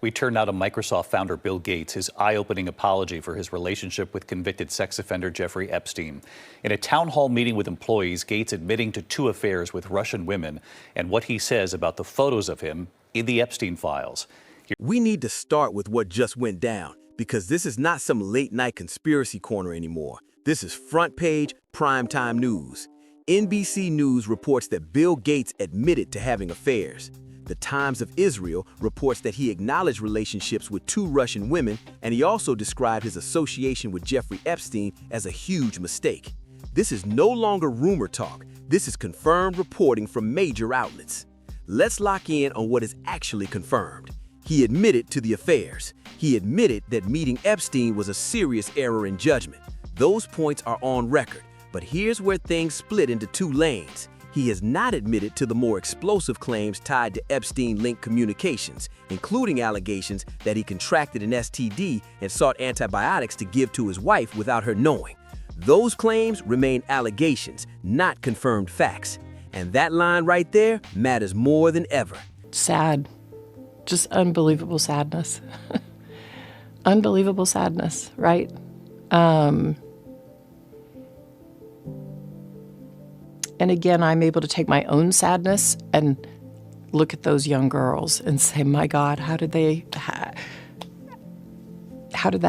We turn now to Microsoft founder Bill Gates, his eye-opening apology for his relationship with convicted sex offender Jeffrey Epstein. In a town hall meeting with employees, Gates admitting to 2 affairs with Russian women and what he says about the photos of him in the Epstein files. We need to start with what just went down, because this is not some late-night conspiracy corner anymore. This is front-page, primetime news. NBC News reports that Bill Gates admitted to having affairs. The Times of Israel reports that he acknowledged relationships with 2 Russian women, and he also described his association with Jeffrey Epstein as a huge mistake. This is no longer rumor talk. This is confirmed reporting from major outlets. Let's lock in on what is actually confirmed. He admitted to the affairs. He admitted that meeting Epstein was a serious error in judgment. Those points are on record, but here's where things split into 2 lanes. He has not admitted to the more explosive claims tied to Epstein-linked communications, including allegations that he contracted an STD and sought antibiotics to give to his wife without her knowing. Those claims remain allegations, not confirmed facts. And that line right there matters more than ever. Sad. Just unbelievable sadness. Unbelievable sadness, right? And again, I'm able to take my own sadness and look at those young girls and say, my God, how did that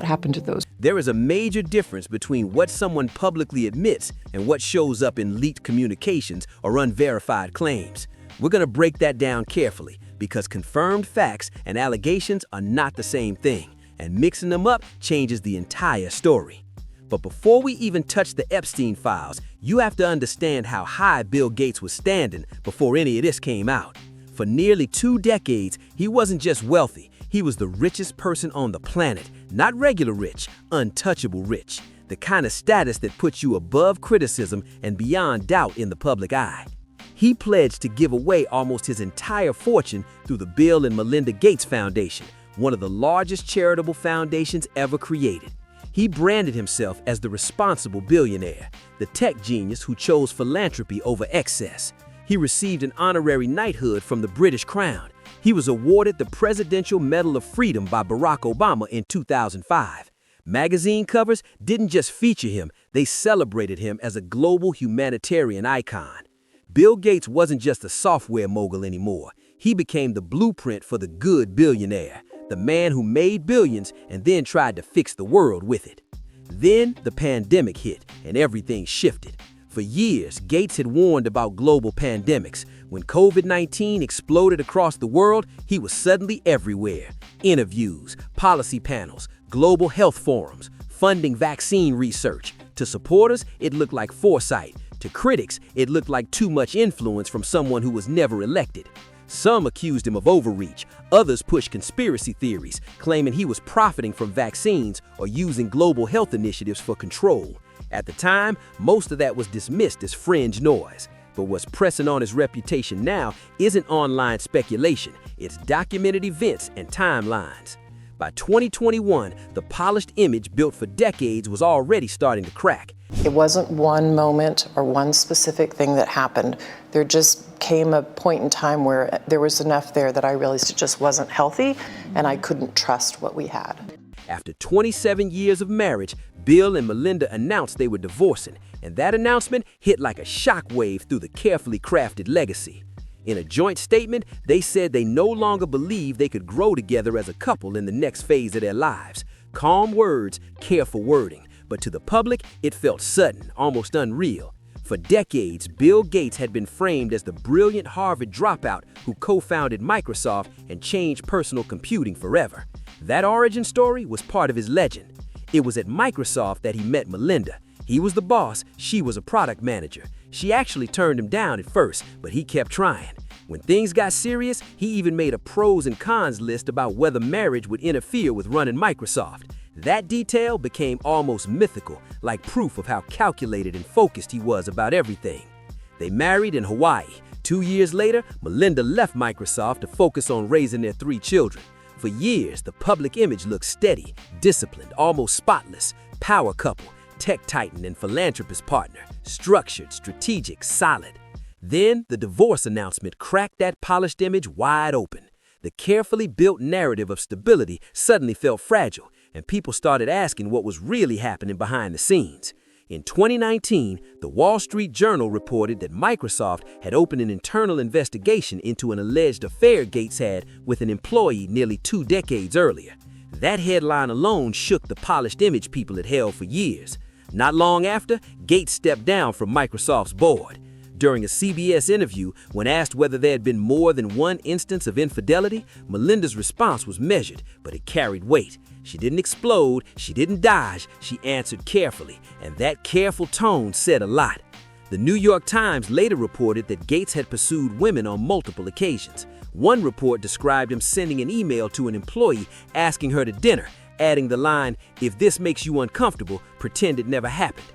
happen to those? There is a major difference between what someone publicly admits and what shows up in leaked communications or unverified claims. We're going to break that down carefully because confirmed facts and allegations are not the same thing, and mixing them up changes the entire story. But before we even touch the Epstein files, you have to understand how high Bill Gates was standing before any of this came out. For nearly 2 decades, he wasn't just wealthy, he was the richest person on the planet. Not regular rich, untouchable rich. The kind of status that puts you above criticism and beyond doubt in the public eye. He pledged to give away almost his entire fortune through the Bill and Melinda Gates Foundation, one of the largest charitable foundations ever created. He branded himself as the responsible billionaire, the tech genius who chose philanthropy over excess. He received an honorary knighthood from the British Crown. He was awarded the Presidential Medal of Freedom by Barack Obama in 2005. Magazine covers didn't just feature him, they celebrated him as a global humanitarian icon. Bill Gates wasn't just a software mogul anymore. He became the blueprint for the good billionaire, the man who made billions and then tried to fix the world with it. Then the pandemic hit and everything shifted. For years, Gates had warned about global pandemics. When COVID-19 exploded across the world, he was suddenly everywhere. Interviews, policy panels, global health forums, funding vaccine research. To supporters, it looked like foresight. To critics, it looked like too much influence from someone who was never elected. Some accused him of overreach. Others pushed conspiracy theories, claiming he was profiting from vaccines or using global health initiatives for control. At the time, most of that was dismissed as fringe noise. But what's pressing on his reputation now isn't online speculation, it's documented events and timelines. By 2021, the polished image built for decades was already starting to crack. It wasn't one moment or one specific thing that happened. There just came a point in time where there was enough there that I realized it just wasn't healthy and I couldn't trust what we had. After 27 years of marriage, Bill and Melinda announced they were divorcing, and that announcement hit like a shockwave through the carefully crafted legacy. In a joint statement, they said they no longer believed they could grow together as a couple in the next phase of their lives. Calm words, careful wording, but to the public, it felt sudden, almost unreal. For decades, Bill Gates had been framed as the brilliant Harvard dropout who co-founded Microsoft and changed personal computing forever. That origin story was part of his legend. It was at Microsoft that he met Melinda. He was the boss, she was a product manager. She actually turned him down at first, but he kept trying. When things got serious, he even made a pros and cons list about whether marriage would interfere with running Microsoft. That detail became almost mythical, like proof of how calculated and focused he was about everything. They married in Hawaii. 2 years later, Melinda left Microsoft to focus on raising their 3 children. For years, the public image looked steady, disciplined, almost spotless. Power couple, tech titan and philanthropist partner, structured, strategic, solid. Then, the divorce announcement cracked that polished image wide open. the carefully built narrative of stability suddenly felt fragile, and people started asking what was really happening behind the scenes. In 2019, the Wall Street Journal reported that Microsoft had opened an internal investigation into an alleged affair Gates had with an employee nearly 2 decades earlier. That headline alone shook the polished image people had held for years. Not long after, Gates stepped down from Microsoft's board. During a CBS interview, when asked whether there had been more than one instance of infidelity, Melinda's response was measured, but it carried weight. She didn't explode, she didn't dodge, she answered carefully, and that careful tone said a lot. The New York Times later reported that Gates had pursued women on multiple occasions. One report described him sending an email to an employee asking her to dinner, adding the line, "If this makes you uncomfortable, pretend it never happened."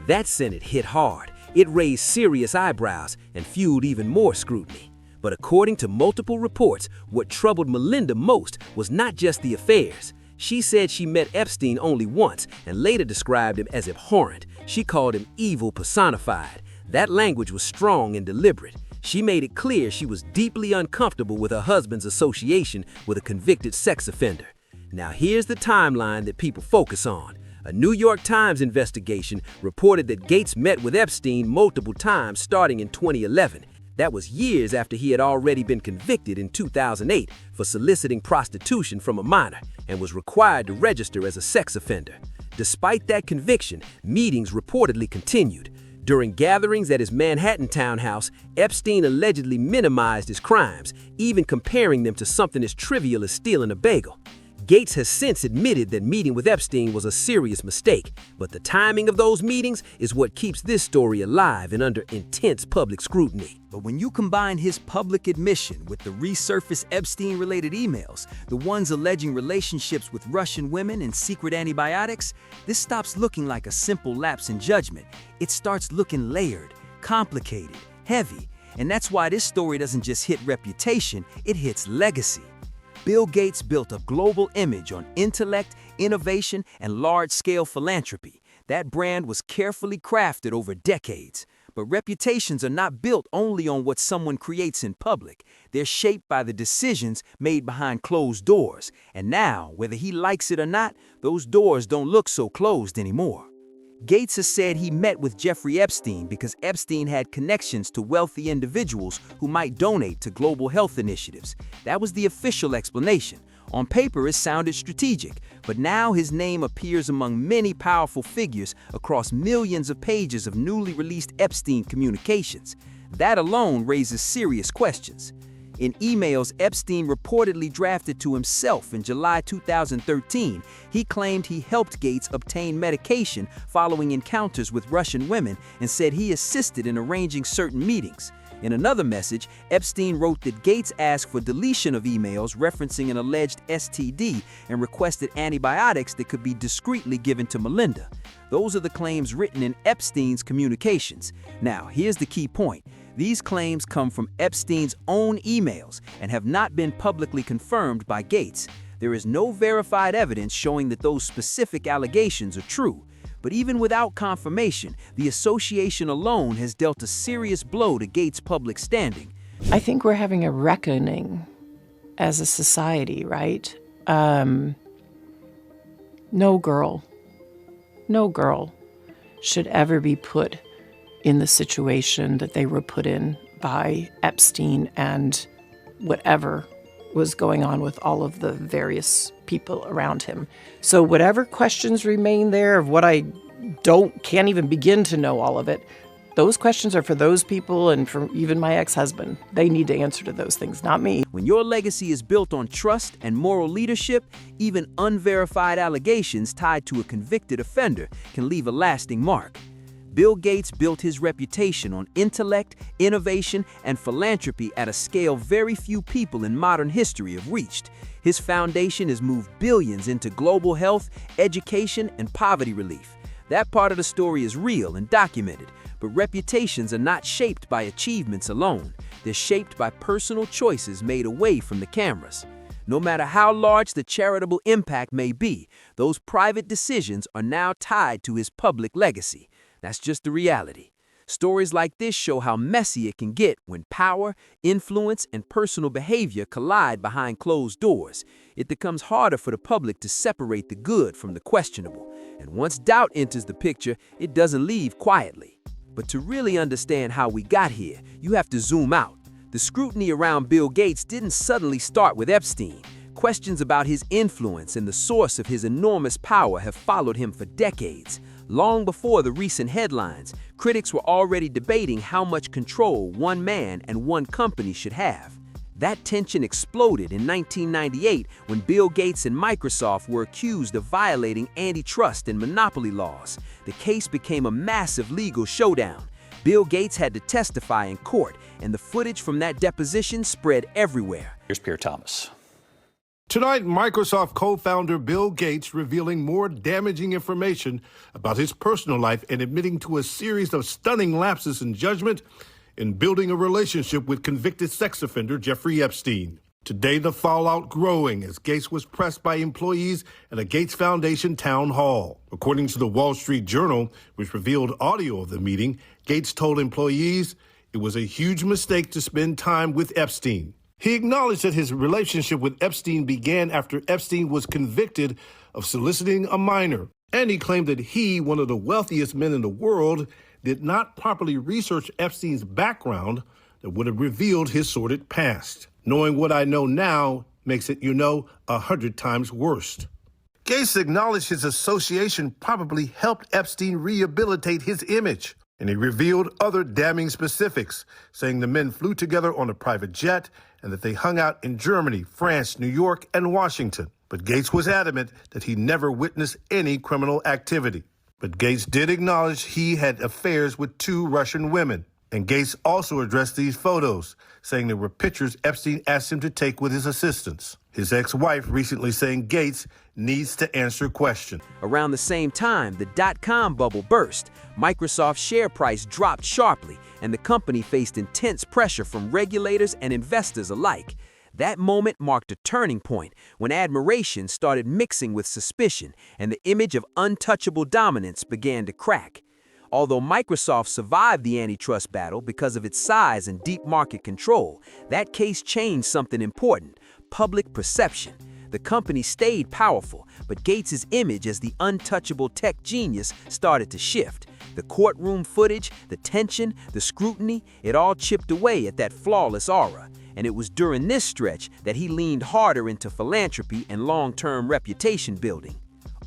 That sentence hit hard. It raised serious eyebrows and fueled even more scrutiny. But according to multiple reports, what troubled Melinda most was not just the affairs. She said she met Epstein only once and later described him as abhorrent. She called him evil personified. That language was strong and deliberate. She made it clear she was deeply uncomfortable with her husband's association with a convicted sex offender. Now here's the timeline that people focus on. A New York Times investigation reported that Gates met with Epstein multiple times starting in 2011. That was years after he had already been convicted in 2008 for soliciting prostitution from a minor and was required to register as a sex offender. Despite that conviction, meetings reportedly continued. During gatherings at his Manhattan townhouse, Epstein allegedly minimized his crimes, even comparing them to something as trivial as stealing a bagel. Gates has since admitted that meeting with Epstein was a serious mistake, but the timing of those meetings is what keeps this story alive and under intense public scrutiny. But when you combine his public admission with the resurfaced Epstein-related emails, the ones alleging relationships with Russian women and secret antibiotics, this stops looking like a simple lapse in judgment. It starts looking layered, complicated, heavy, and that's why this story doesn't just hit reputation, it hits legacy. Bill Gates built a global image on intellect, innovation, and large-scale philanthropy. That brand was carefully crafted over decades. But reputations are not built only on what someone creates in public. They're shaped by the decisions made behind closed doors. And now, whether he likes it or not, those doors don't look so closed anymore. Gates has said he met with Jeffrey Epstein because Epstein had connections to wealthy individuals who might donate to global health initiatives. That was the official explanation. On paper, it sounded strategic, but now his name appears among many powerful figures across millions of pages of newly released Epstein communications. That alone raises serious questions. In emails Epstein reportedly drafted to himself in July 2013, he claimed he helped Gates obtain medication following encounters with Russian women and said he assisted in arranging certain meetings. In another message, Epstein wrote that Gates asked for deletion of emails referencing an alleged STD and requested antibiotics that could be discreetly given to Melinda. Those are the claims written in Epstein's communications. Now, here's the key point. These claims come from Epstein's own emails and have not been publicly confirmed by Gates. There is no verified evidence showing that those specific allegations are true. But even without confirmation, the association alone has dealt a serious blow to Gates' public standing. I think we're having a reckoning as a society, right? No girl should ever be put in the situation that they were put in by Epstein and whatever was going on with all of the various people around him. So whatever questions remain there of what I can't even begin to know all of it, those questions are for those people and for even my ex-husband. They need to answer to those things, not me. When your legacy is built on trust and moral leadership, even unverified allegations tied to a convicted offender can leave a lasting mark. Bill Gates built his reputation on intellect, innovation, and philanthropy at a scale very few people in modern history have reached. His foundation has moved billions into global health, education, and poverty relief. That part of the story is real and documented, but reputations are not shaped by achievements alone. They're shaped by personal choices made away from the cameras. No matter how large the charitable impact may be, those private decisions are now tied to his public legacy. That's just the reality. Stories like this show how messy it can get when power, influence, and personal behavior collide behind closed doors. It becomes harder for the public to separate the good from the questionable. And once doubt enters the picture, it doesn't leave quietly. But to really understand how we got here, you have to zoom out. The scrutiny around Bill Gates didn't suddenly start with Epstein. Questions about his influence and the source of his enormous power have followed him for decades. Long before the recent headlines, critics were already debating how much control one man and one company should have. That tension exploded in 1998 when Bill Gates and Microsoft were accused of violating antitrust and monopoly laws. The case became a massive legal showdown. Bill Gates had to testify in court, and the footage from that deposition spread everywhere. Here's Pierre Thomas. Tonight, Microsoft co-founder Bill Gates revealing more damaging information about his personal life and admitting to a series of stunning lapses in judgment in building a relationship with convicted sex offender Jeffrey Epstein. Today, the fallout growing as Gates was pressed by employees at a Gates Foundation town hall. According to the Wall Street Journal, which revealed audio of the meeting, Gates told employees it was a huge mistake to spend time with Epstein. He acknowledged that his relationship with Epstein began after Epstein was convicted of soliciting a minor. And he claimed that he, one of the wealthiest men in the world, did not properly research Epstein's background that would have revealed his sordid past. Knowing what I know now makes it, 100 times worse. Gates acknowledged his association probably helped Epstein rehabilitate his image. And he revealed other damning specifics, saying the men flew together on a private jet and that they hung out in Germany, France, New York, and Washington. But Gates was adamant that he never witnessed any criminal activity. But Gates did acknowledge he had affairs with 2 Russian women. And Gates also addressed these photos, saying there were pictures Epstein asked him to take with his assistants. His ex-wife recently saying Gates needs to answer questions. Around the same time, the dot-com bubble burst. Microsoft's share price dropped sharply, and the company faced intense pressure from regulators and investors alike. That moment marked a turning point when admiration started mixing with suspicion, and the image of untouchable dominance began to crack. Although Microsoft survived the antitrust battle because of its size and deep market control, that case changed something important: public perception. The company stayed powerful, but Gates' image as the untouchable tech genius started to shift. The courtroom footage, the tension, the scrutiny, it all chipped away at that flawless aura. And it was during this stretch that he leaned harder into philanthropy and long-term reputation building.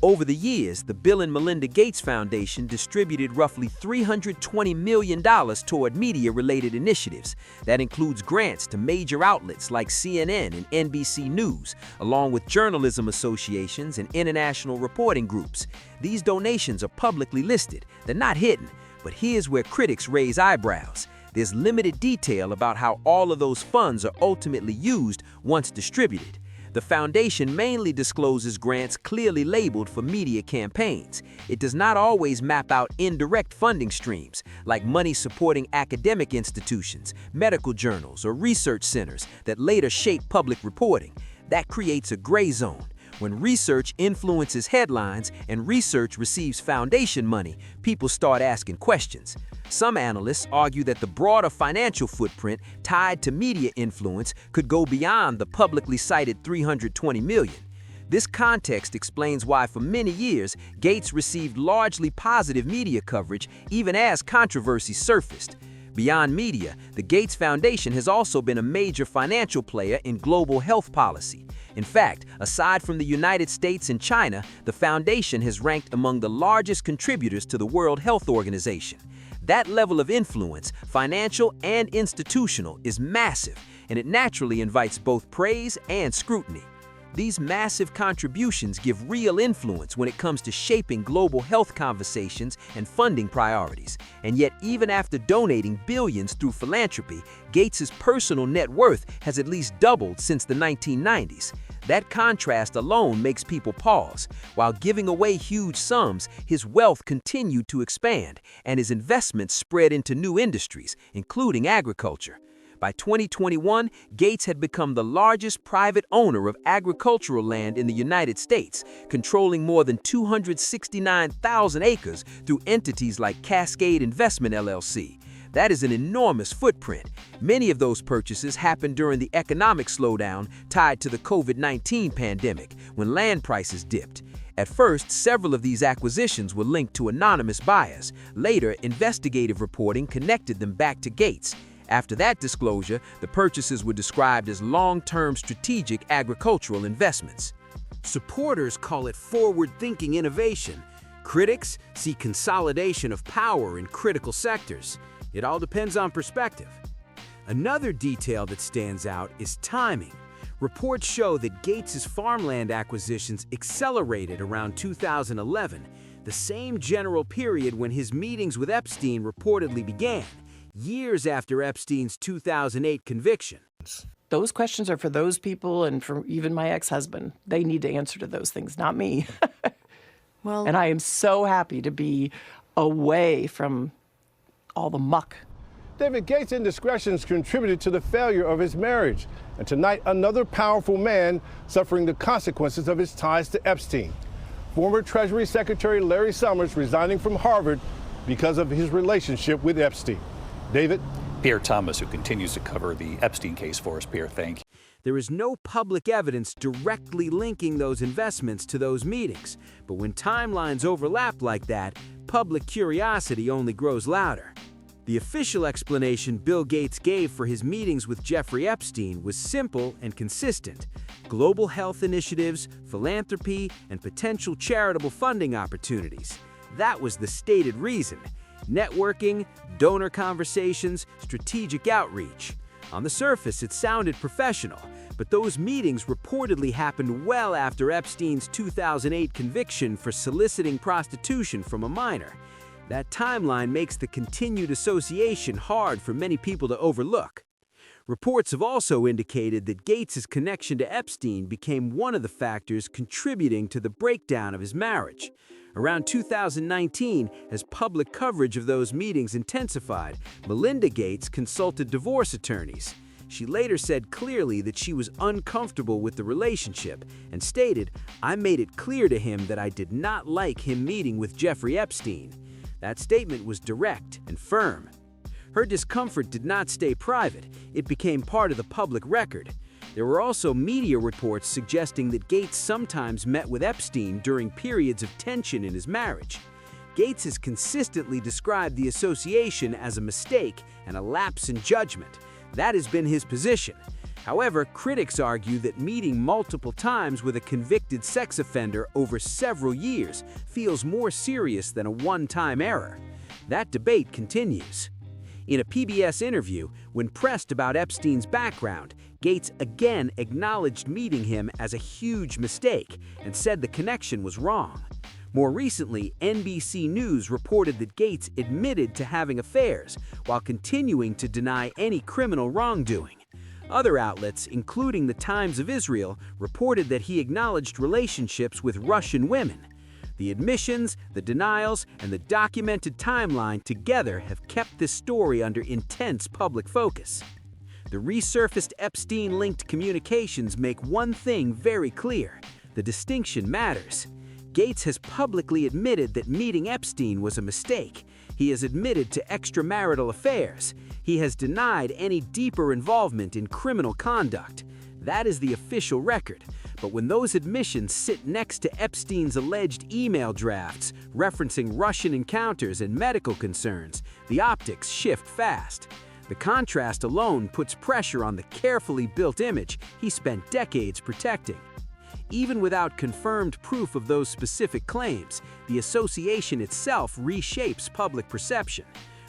Over the years, the Bill and Melinda Gates Foundation distributed roughly $320 million toward media-related initiatives. That includes grants to major outlets like CNN and NBC News, along with journalism associations and international reporting groups. These donations are publicly listed. They're not hidden. But here's where critics raise eyebrows. There's limited detail about how all of those funds are ultimately used once distributed. The foundation mainly discloses grants clearly labeled for media campaigns. It does not always map out indirect funding streams, like money supporting academic institutions, medical journals, or research centers that later shape public reporting. That creates a gray zone. When research influences headlines and research receives foundation money, people start asking questions. Some analysts argue that the broader financial footprint tied to media influence could go beyond the publicly cited $320 million. This context explains why for many years, Gates received largely positive media coverage even as controversy surfaced. Beyond media, the Gates Foundation has also been a major financial player in global health policy. In fact, aside from the United States and China, the foundation has ranked among the largest contributors to the World Health Organization. That level of influence, financial and institutional, is massive, and it naturally invites both praise and scrutiny. These massive contributions give real influence when it comes to shaping global health conversations and funding priorities. And yet, even after donating billions through philanthropy, Gates' personal net worth has at least doubled since the 1990s. That contrast alone makes people pause. While giving away huge sums, his wealth continued to expand, and his investments spread into new industries, including agriculture. By 2021, Gates had become the largest private owner of agricultural land in the United States, controlling more than 269,000 acres through entities like Cascade Investment LLC. That is an enormous footprint. Many of those purchases happened during the economic slowdown tied to the COVID-19 pandemic, when land prices dipped. At first, several of these acquisitions were linked to anonymous buyers. Later, investigative reporting connected them back to Gates. After that disclosure, the purchases were described as long-term strategic agricultural investments. Supporters call it forward-thinking innovation. Critics see consolidation of power in critical sectors. It all depends on perspective. Another detail that stands out is timing. Reports show that Gates's farmland acquisitions accelerated around 2011, the same general period when his meetings with Epstein reportedly began, years after Epstein's 2008 conviction. Those questions are for those people and for even my ex-husband. They need to answer to those things, not me. Well, And I am so happy to be away from all the muck. David Gates' indiscretions contributed to the failure of his marriage. And tonight, another powerful man suffering the consequences of his ties to Epstein. Former Treasury Secretary Larry Summers resigning from Harvard because of his relationship with Epstein. David? Pierre Thomas, who continues to cover the Epstein case for us. Pierre, thank you. There is no public evidence directly linking those investments to those meetings, but when timelines overlap like that, public curiosity only grows louder. The official explanation Bill Gates gave for his meetings with Jeffrey Epstein was simple and consistent: global health initiatives, philanthropy, and potential charitable funding opportunities. That was the stated reason: networking, donor conversations, strategic outreach. On the surface, it sounded professional, but those meetings reportedly happened well after Epstein's 2008 conviction for soliciting prostitution from a minor. That timeline makes the continued association hard for many people to overlook. Reports have also indicated that Gates's connection to Epstein became one of the factors contributing to the breakdown of his marriage. Around 2019, as public coverage of those meetings intensified, Melinda Gates consulted divorce attorneys. She later said clearly that she was uncomfortable with the relationship and stated, "I made it clear to him that I did not like him meeting with Jeffrey Epstein." That statement was direct and firm. Her discomfort did not stay private. It became part of the public record. There were also media reports suggesting that Gates sometimes met with Epstein during periods of tension in his marriage. Gates has consistently described the association as a mistake and a lapse in judgment. That has been his position. However, critics argue that meeting multiple times with a convicted sex offender over several years feels more serious than a one-time error. That debate continues. In a PBS interview, when pressed about Epstein's background, Gates again acknowledged meeting him as a huge mistake and said the connection was wrong. More recently, NBC News reported that Gates admitted to having affairs while continuing to deny any criminal wrongdoing. Other outlets, including the Times of Israel, reported that he acknowledged relationships with Russian women. The admissions, the denials, and the documented timeline together have kept this story under intense public focus. The resurfaced Epstein-linked communications make one thing very clear: the distinction matters. Gates has publicly admitted that meeting Epstein was a mistake. He has admitted to extramarital affairs. He has denied any deeper involvement in criminal conduct. That is the official record. But when those admissions sit next to Epstein's alleged email drafts referencing Russian encounters and medical concerns, the optics shift fast. The contrast alone puts pressure on the carefully built image he spent decades protecting. Even without confirmed proof of those specific claims, the association itself reshapes public perception.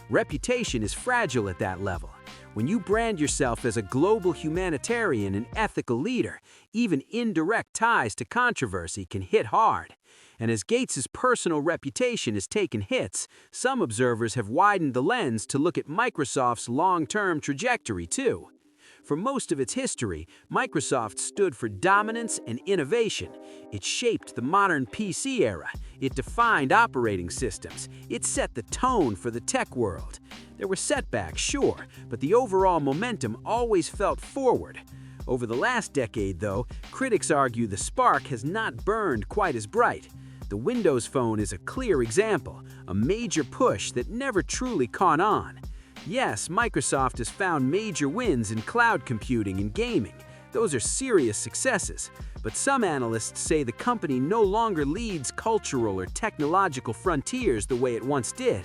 Reputation is fragile at that level. When you brand yourself as a global humanitarian and ethical leader, even indirect ties to controversy can hit hard. And as Gates's personal reputation has taken hits, some observers have widened the lens to look at Microsoft's long-term trajectory too. For most of its history, Microsoft stood for dominance and innovation. It shaped the modern PC era. It defined operating systems. It set the tone for the tech world. There were setbacks, sure, but the overall momentum always felt forward. Over the last decade, though, critics argue the spark has not burned quite as bright. The Windows Phone is a clear example, a major push that never truly caught on. Yes, Microsoft has found major wins in cloud computing and gaming. Those are serious successes. But some analysts say the company no longer leads cultural or technological frontiers the way it once did.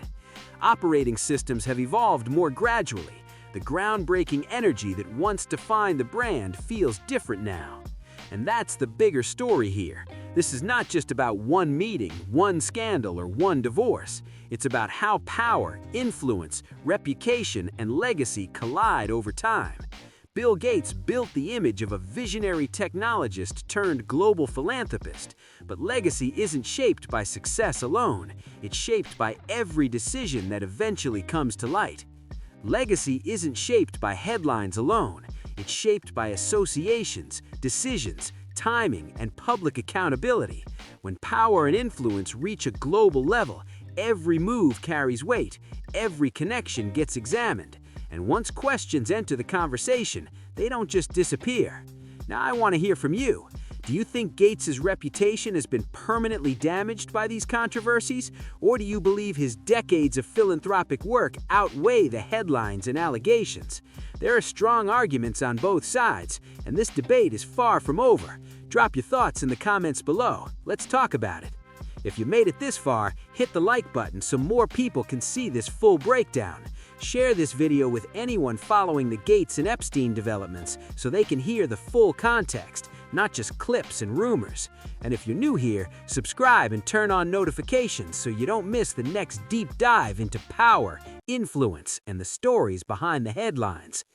Operating systems have evolved more gradually. The groundbreaking energy that once defined the brand feels different now. And that's the bigger story here. This is not just about one meeting, one scandal, or one divorce. It's about how power, influence, reputation, and legacy collide over time. Bill Gates built the image of a visionary technologist turned global philanthropist, but legacy isn't shaped by success alone. It's shaped by every decision that eventually comes to light. Legacy isn't shaped by headlines alone. It's shaped by associations, decisions, timing, and public accountability. When power and influence reach a global level, every move carries weight, every connection gets examined. And once questions enter the conversation, they don't just disappear. Now I want to hear from you. Do you think Gates' reputation has been permanently damaged by these controversies? Or do you believe his decades of philanthropic work outweigh the headlines and allegations? There are strong arguments on both sides, and this debate is far from over. Drop your thoughts in the comments below. Let's talk about it. If you made it this far, hit the like button so more people can see this full breakdown. Share this video with anyone following the Gates and Epstein developments so they can hear the full context, not just clips and rumors. And if you're new here, subscribe and turn on notifications so you don't miss the next deep dive into power, influence, and the stories behind the headlines.